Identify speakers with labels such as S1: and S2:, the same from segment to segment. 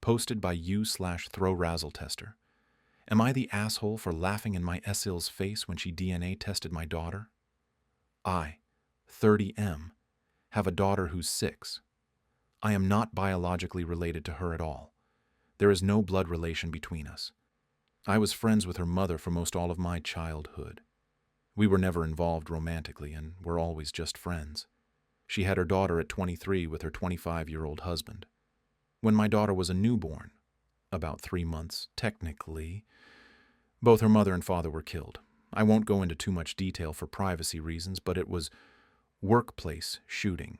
S1: Posted by you/throw-razzle-tester. Am I the asshole for laughing in my SIL's face when she DNA tested my daughter? I, 30M, have a daughter who's 6. I am not biologically related to her at all. There is no blood relation between us. I was friends with her mother for most all of my childhood. We were never involved romantically and were always just friends. She had her daughter at 23 with her 25-year-old husband. When my daughter was a newborn, about 3 months technically, both her mother and father were killed. I won't go into too much detail for privacy reasons, but it was workplace shooting.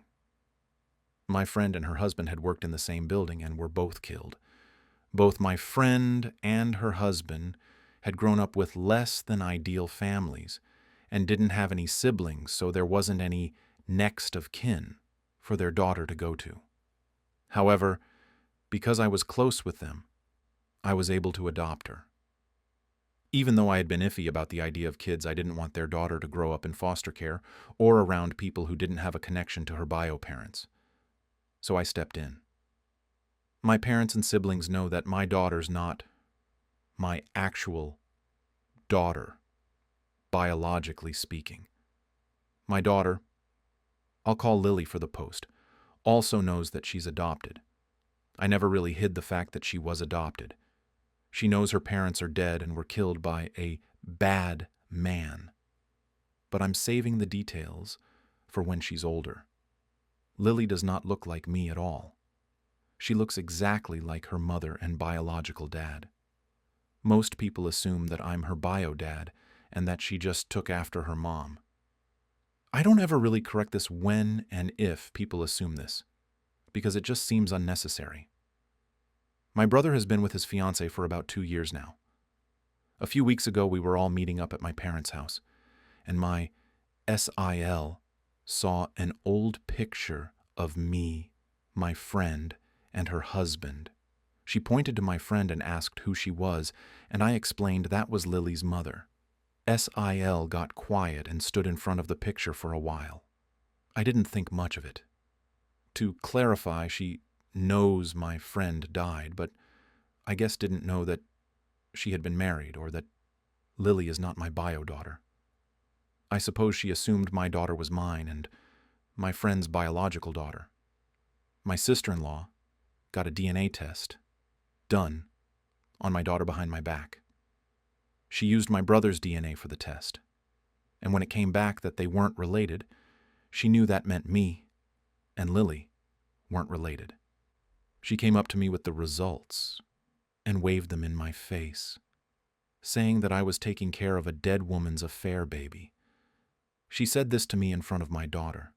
S1: My friend and her husband had worked in the same building and were both killed. Both my friend and her husband had grown up with less than ideal families and didn't have any siblings, so there wasn't any next of kin for their daughter to go to. However, because I was close with them, I was able to adopt her. Even though I had been iffy about the idea of kids, I didn't want their daughter to grow up in foster care or around people who didn't have a connection to her bio parents. So I stepped in. My parents and siblings know that my daughter's not my actual daughter, biologically speaking. My daughter, I'll call Lily for the post, also knows that she's adopted. I never really hid the fact that she was adopted. She knows her parents are dead and were killed by a bad man. But I'm saving the details for when she's older. Lily does not look like me at all. She looks exactly like her mother and biological dad. Most people assume that I'm her bio dad and that she just took after her mom. I don't ever really correct this when and if people assume this, because it just seems unnecessary. My brother has been with his fiancée for about 2 years now. A few weeks ago, we were all meeting up at my parents' house, and my SIL saw an old picture of me, my friend, and her husband. She pointed to my friend and asked who she was, and I explained that was Lily's mother. SIL got quiet and stood in front of the picture for a while. I didn't think much of it. To clarify, she knows my friend died, but I guess didn't know that she had been married or that Lily is not my bio daughter. I suppose she assumed my daughter was mine and my friend's biological daughter. My sister-in-law got a DNA test done on my daughter behind my back. She used my brother's DNA for the test, and when it came back that they weren't related, she knew that meant me and Lily weren't related. She came up to me with the results and waved them in my face, saying that I was taking care of a dead woman's affair baby. She said this to me in front of my daughter.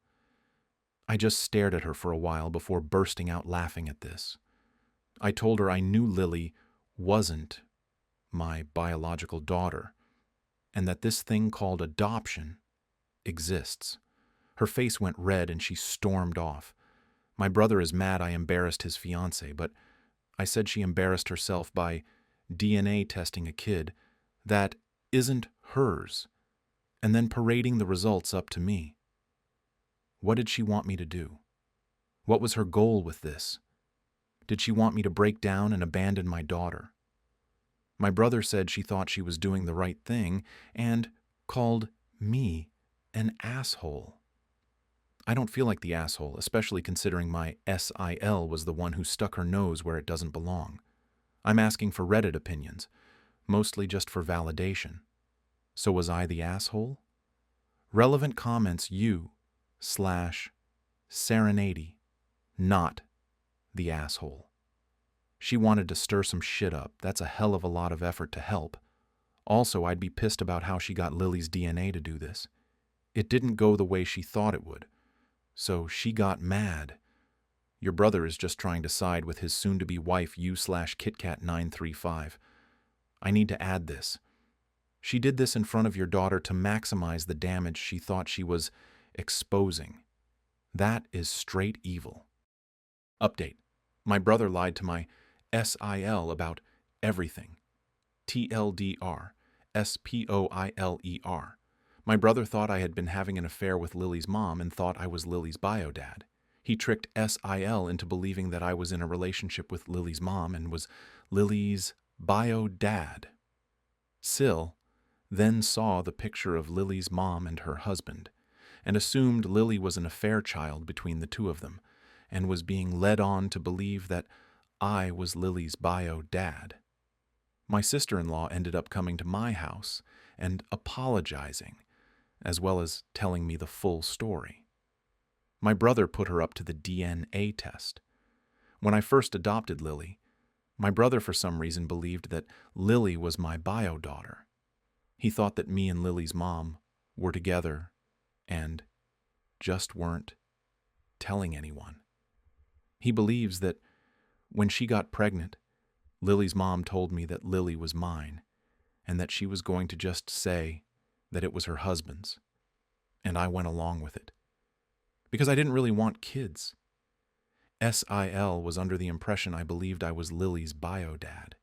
S1: I just stared at her for a while before bursting out laughing at this. I told her I knew Lily wasn't my biological daughter, and that this thing called adoption exists. Her face went red and she stormed off. My brother is mad I embarrassed his fiancée, but I said she embarrassed herself by DNA testing a kid that isn't hers, and then parading the results up to me. What did she want me to do? What was her goal with this? Did she want me to break down and abandon my daughter? My brother said she thought she was doing the right thing and called me an asshole. I don't feel like the asshole, especially considering my SIL was the one who stuck her nose where it doesn't belong. I'm asking for Reddit opinions, mostly just for validation. So was I the asshole? Relevant comments you/Serenady, not the asshole. She wanted to stir some shit up. That's a hell of a lot of effort to help. Also, I'd be pissed about how she got Lily's DNA to do this. It didn't go the way she thought it would. So she got mad. Your brother is just trying to side with his soon-to-be wife you/KitKat935. I need to add this. She did this in front of your daughter to maximize the damage she thought she was exposing. That is straight evil. Update. My brother lied to my SIL about everything. TLDR. SPOILER. My brother thought I had been having an affair with Lily's mom and thought I was Lily's bio dad. He tricked SIL into believing that I was in a relationship with Lily's mom and was Lily's bio dad. SIL then saw the picture of Lily's mom and her husband and assumed Lily was an affair child between the two of them and was being led on to believe that I was Lily's bio dad. My sister-in-law ended up coming to my house and apologizing, as well as telling me the full story. My brother put her up to the DNA test. When I first adopted Lily, my brother for some reason believed that Lily was my bio daughter. He thought that me and Lily's mom were together and just weren't telling anyone. He believes that when she got pregnant, Lily's mom told me that Lily was mine and that she was going to just say that it was her husband's, and I went along with it. Because I didn't really want kids. SIL was under the impression I believed I was Lily's bio dad.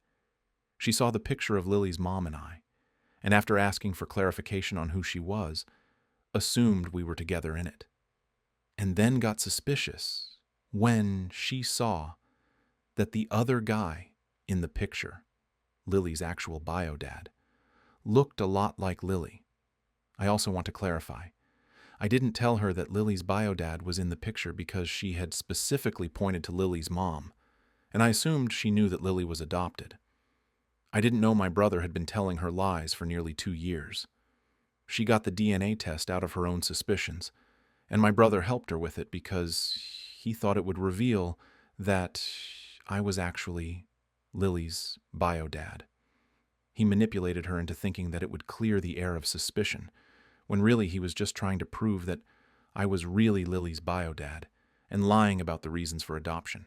S1: She saw the picture of Lily's mom and after asking for clarification on who she was, assumed we were together in it. And then got suspicious when she saw that the other guy in the picture, Lily's actual bio dad, looked a lot like Lily. I also want to clarify, I didn't tell her that Lily's bio dad was in the picture because she had specifically pointed to Lily's mom, and I assumed she knew that Lily was adopted. I didn't know my brother had been telling her lies for nearly 2 years. She got the DNA test out of her own suspicions, and my brother helped her with it because he thought it would reveal that I was actually Lily's bio dad. He manipulated her into thinking that it would clear the air of suspicion, when really he was just trying to prove that I was really Lily's bio dad and lying about the reasons for adoption.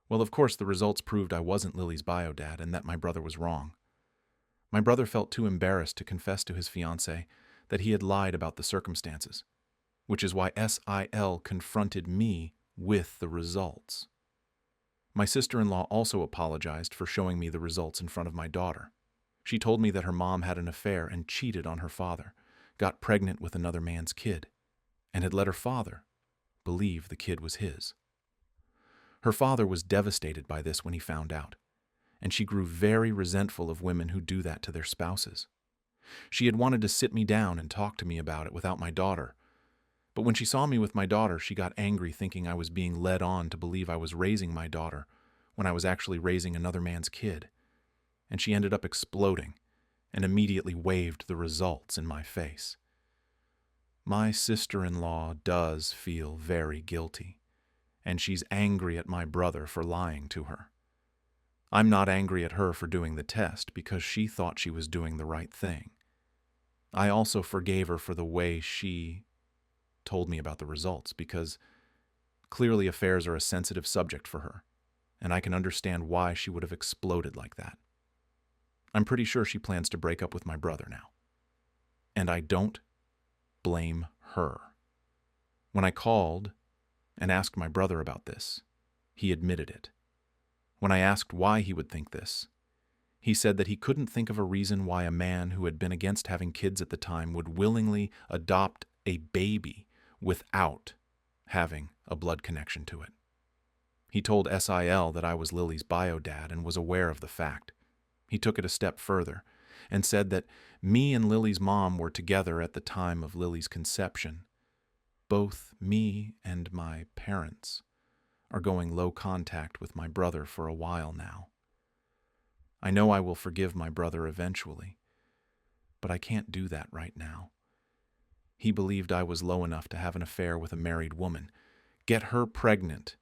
S1: Well, of course, the results proved I wasn't Lily's bio dad and that my brother was wrong. My brother felt too embarrassed to confess to his fiancée that he had lied about the circumstances, which is why SIL confronted me with the results. My sister-in-law also apologized for showing me the results in front of my daughter. She told me that her mom had an affair and cheated on her father, got pregnant with another man's kid, and had let her father believe the kid was his. Her father was devastated by this when he found out, and she grew very resentful of women who do that to their spouses. She had wanted to sit me down and talk to me about it without my daughter, but when she saw me with my daughter, she got angry thinking I was being led on to believe I was raising my daughter when I was actually raising another man's kid, and she ended up exploding and immediately waved the results in my face. My sister-in-law does feel very guilty, and she's angry at my brother for lying to her. I'm not angry at her for doing the test because she thought she was doing the right thing. I also forgave her for the way she told me about the results because clearly affairs are a sensitive subject for her, and I can understand why she would have exploded like that. I'm pretty sure she plans to break up with my brother now. And I don't blame her. When I called and asked my brother about this, he admitted it. When I asked why he would think this, he said that he couldn't think of a reason why a man who had been against having kids at the time would willingly adopt a baby without having a blood connection to it. He told SIL that I was Lily's bio dad and was aware of the fact. He took it a step further and said that me and Lily's mom were together at the time of Lily's conception. Both me and my parents are going low contact with my brother for a while now. I know I will forgive my brother eventually, but I can't do that right now. He believed I was low enough to have an affair with a married woman, get her pregnant,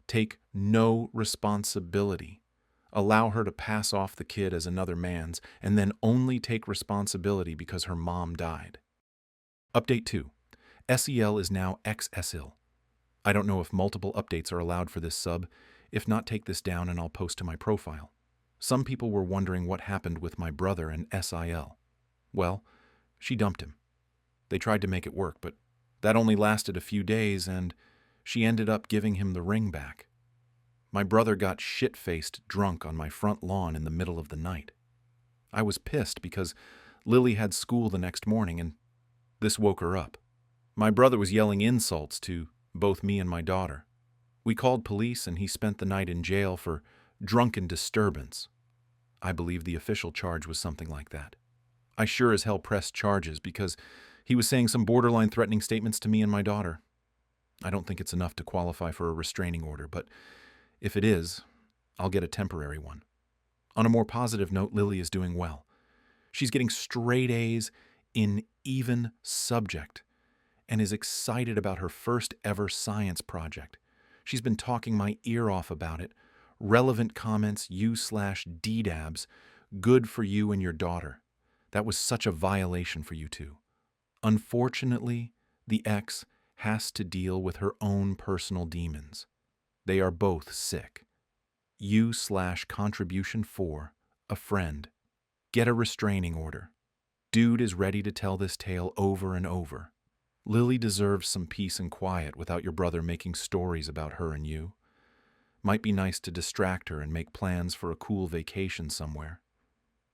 S1: take no responsibility, allow her to pass off the kid as another man's, and then only take responsibility because her mom died. Update 2. SEL is now ex-SIL. I don't know if multiple updates are allowed for this sub. If not, take this down and I'll post to my profile. Some people were wondering what happened with my brother and SIL. Well, she dumped him. They tried to make it work, but that only lasted a few days, and she ended up giving him the ring back. My brother got shit-faced drunk on my front lawn in the middle of the night. I was pissed because Lily had school the next morning, and this woke her up. My brother was yelling insults to both me and my daughter. We called police and he spent the night in jail for drunken disturbance. I believe the official charge was something like that. I sure as hell pressed charges because he was saying some borderline threatening statements to me and my daughter. I don't think it's enough to qualify for a restraining order, but if it is, I'll get a temporary one. On a more positive note, Lily is doing well. She's getting straight A's in even subject and is excited about her first ever science project. She's been talking my ear off about it. Relevant comments, you/DDABs, good for you and your daughter. That was such a violation for you two. Unfortunately, the ex has to deal with her own personal demons. They are both sick. You/contribution 4, a friend. Get a restraining order. Dude is ready to tell this tale over and over. Lily deserves some peace and quiet without your brother making stories about her and you. Might be nice to distract her and make plans for a cool vacation somewhere.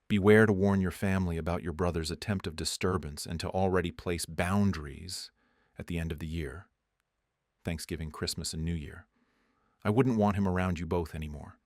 S1: Beware to warn your family about your brother's attempt of disturbance and to already place boundaries at the end of the year. Thanksgiving, Christmas, and New Year. I wouldn't want him around you both anymore.